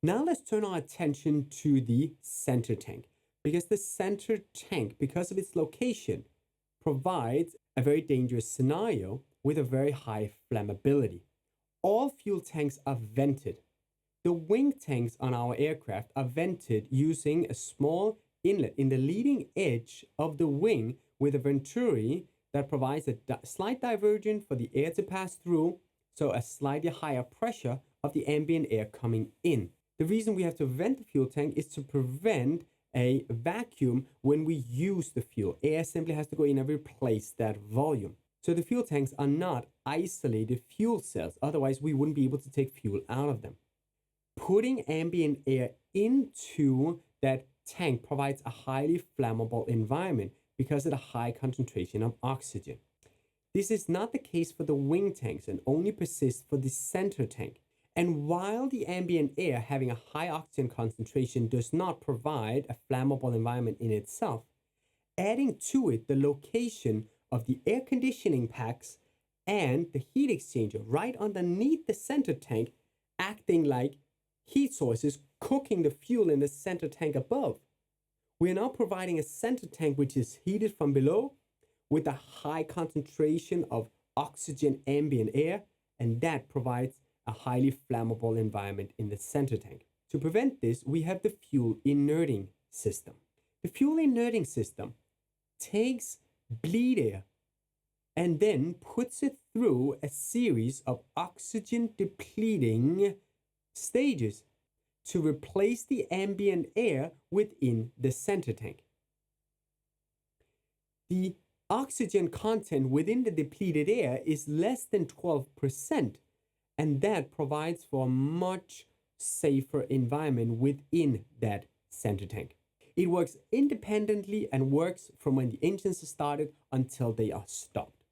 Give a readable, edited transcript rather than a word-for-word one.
Now let's turn our attention to the center tank, because the center tank, because of its location, provides a very dangerous scenario with a very high flammability. All fuel tanks are vented. The wing tanks on our aircraft are vented using a small inlet in the leading edge of the wing with a venturi that provides a slight diversion for the air to pass through, so a slightly higher pressure of the ambient air coming in. The reason we have to vent the fuel tank is to prevent a vacuum when we use the fuel. Air simply has to go in and replace that volume. So the fuel tanks are not isolated fuel cells, otherwise we wouldn't be able to take fuel out of them. Putting ambient air into that tank provides a highly flammable environment because of the high concentration of oxygen. This is not the case for the wing tanks and only persists for the center tank. And while the ambient air having a high oxygen concentration does not provide a flammable environment in itself, adding to it the location of the air conditioning packs and the heat exchanger right underneath the center tank, acting like heat sources cooking the fuel in the center tank above. We are now providing a center tank which is heated from below with a high concentration of oxygen ambient air, and that provides a highly flammable environment in the center tank. To prevent this, we have the fuel inerting system. The fuel inerting system takes bleed air and then puts it through a series of oxygen depleting stages to replace the ambient air within the center tank. The oxygen content within the depleted air is less than 12%, and that provides for a much safer environment within that center tank. It works independently and works from when the engines are started until they are stopped.